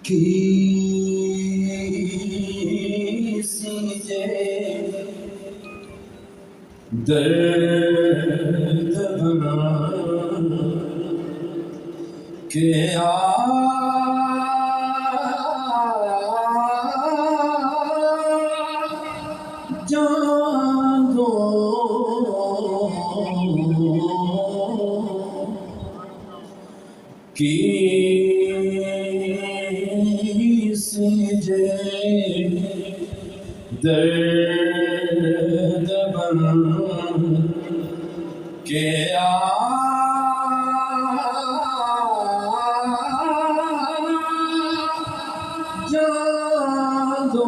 किसी जे दर्द बना के जान दो किसी जे दर्द बन के जान दो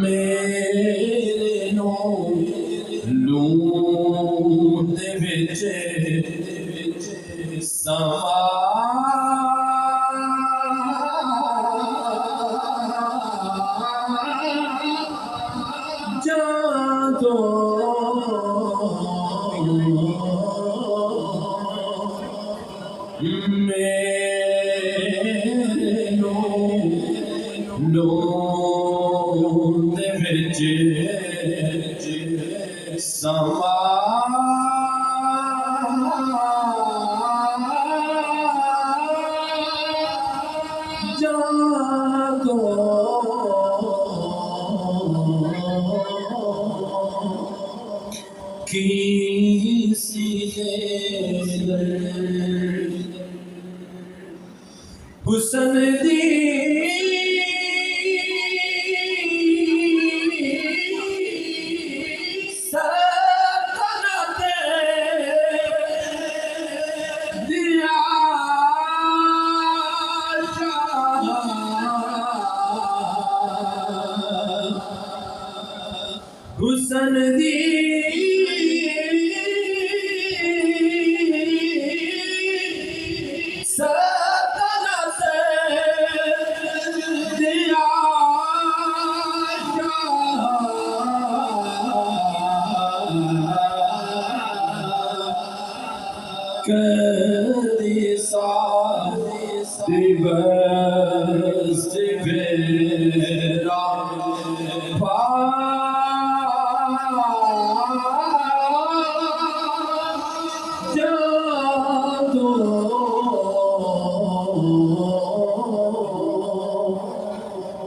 मेरे नो लून दे विच समा जान दो मेरे नो लून दे विच समा जान दो किसी के हुस्न दी हुस्न दी सल्तनत दिया कदी सा दिवस दिवेरा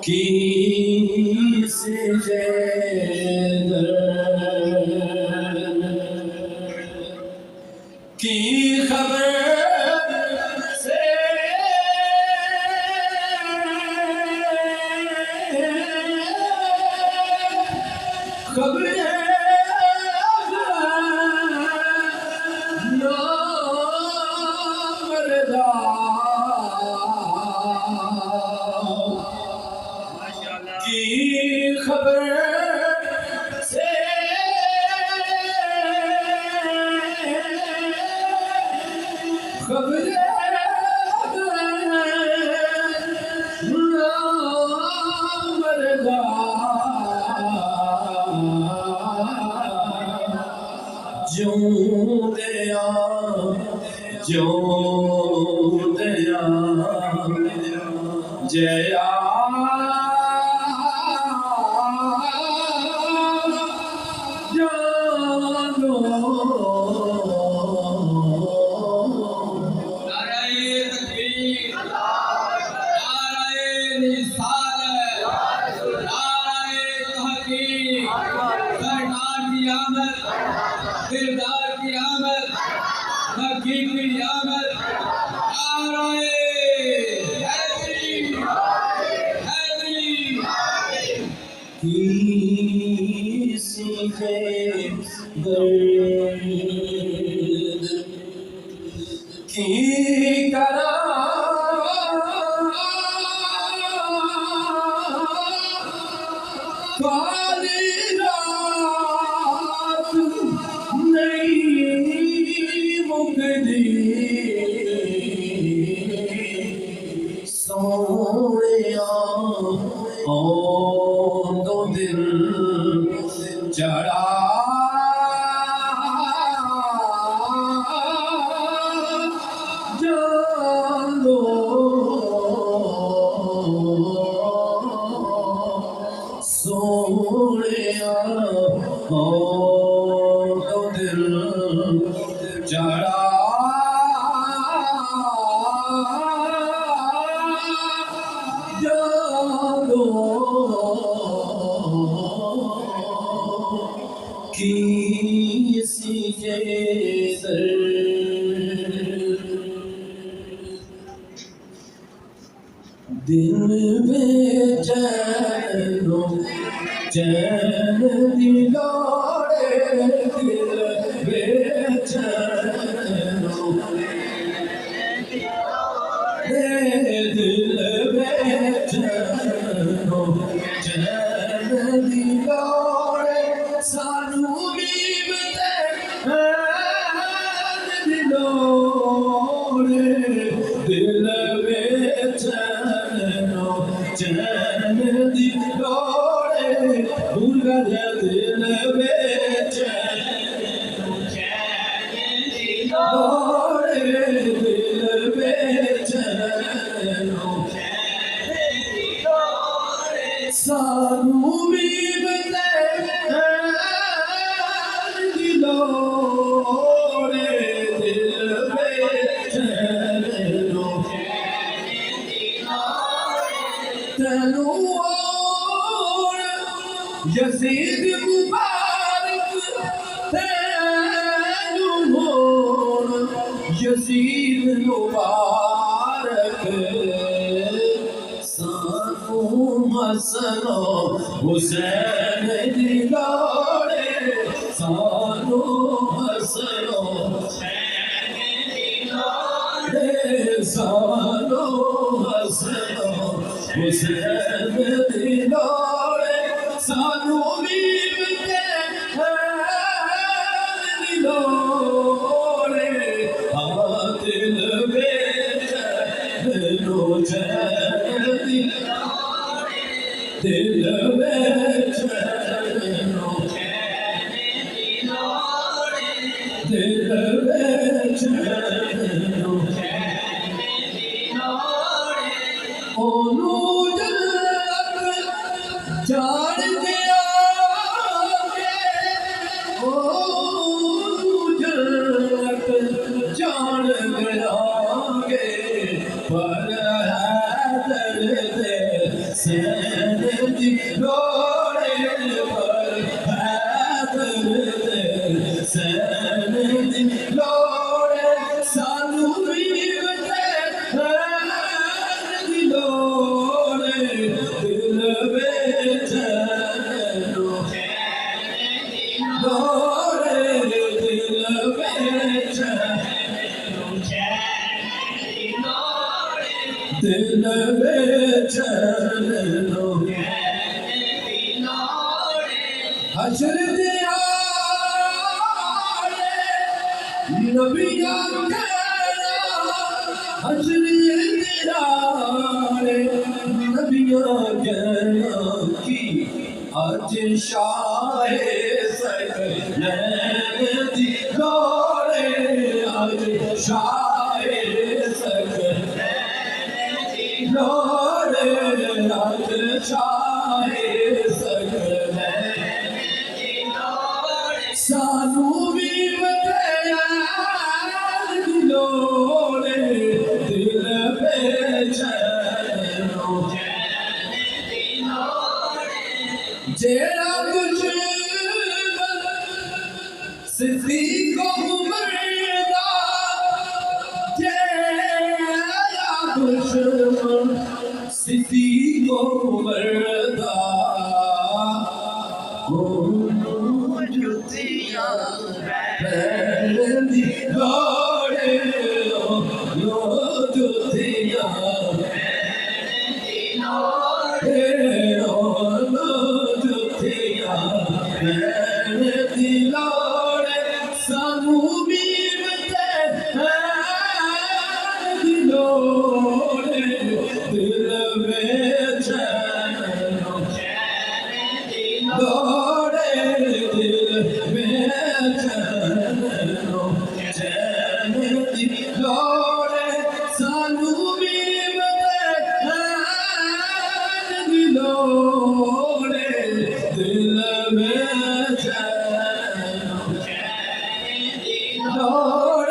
किसी जे की खबर से खबर की खबर से खबर मरदा जो दया जया दिलदार की आमद, हकीम की आमद, किसी के दर्द की करा काली रात नहीं मुकदी सोया दो दिन चढ़ा चढ़ा जानो किसी के दर दिन बेचैनो चैन दिलाड़े दिल बेचैनो दिल बेचैनो चैन दिलाड़े सानू मीमते दिलोड़े दिल बेचैनो चैन दिलोड़े भूल गया दिल बेचैनो चैन दिलोड़े दिल बेचैनो चैन दिलोड़े सानू मीमते दिलोड़े दिल बेचैनो तैनू और यजीद मुबारक तैनू और यजीद मुबारक सानू हसनो हुसैन दिलाड़े सानू हसनो हुसैन दिलाड़े सानू हसनो हुसैन दिलाड़े सानू मीमते दिलोड़े दिल बेचैनो चैन दिलोड़े दिल बेचैनो चैन दिलोड़े दिल बेचैनो चैन दिलोड़े ओनू जान गया ओनू जान गया पर हैदर दे सैन दिलोड़े पर हैदर दे सैन दिलोड़े सानू मीमते दिलोड़े दिल बेचैनो दिलोड़े दिल बेचैनो दिल बेचैनो हशर दिहाड़े नबियां कहना हशर दिहाड़े नबियां कहना की आज शाहे सकलैन दिलोड़े आज शाहे सकलैन दिलोड़े आज शाहे सकलैन दिलोड़े सानू मीमते दिलोड़े दिल बेचैनो जेड़ा कुछ सिद्दीक़ उमर दा जेड़ा कुछ सिद्दीक़ उमर दा जुतियां पैर दिलोड़े लो जुतियां दिलोड़े सानू मीमते दिलोड़े दिल बेचैनो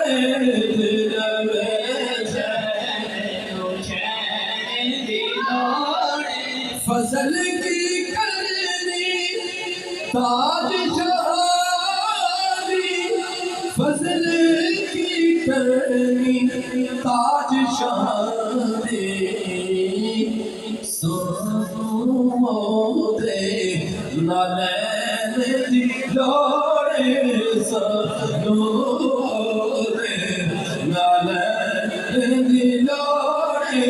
दिल में फजल की करनी ताज शादी फजल की करनी ताज शादी सोनो दे नालैन दी लोड़े सोनो दे नालैन दी लोड़े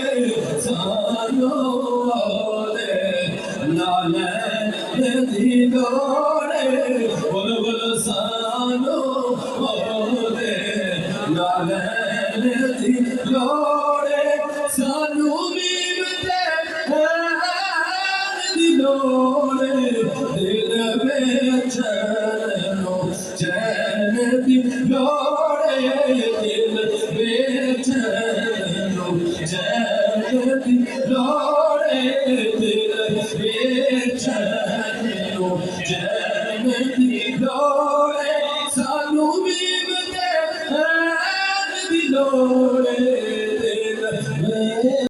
सोनो नालैन दी लोड़े बोलो बोलो सानो दे नालैन दी लोड़े सानू मीमते दी लोड़े दिल में चैनो चैन दी लोड़े दिल में चैनो चैन दी लोड़े दिल चैनो चैन दी लोड़े सानू मीमते दी लोड़े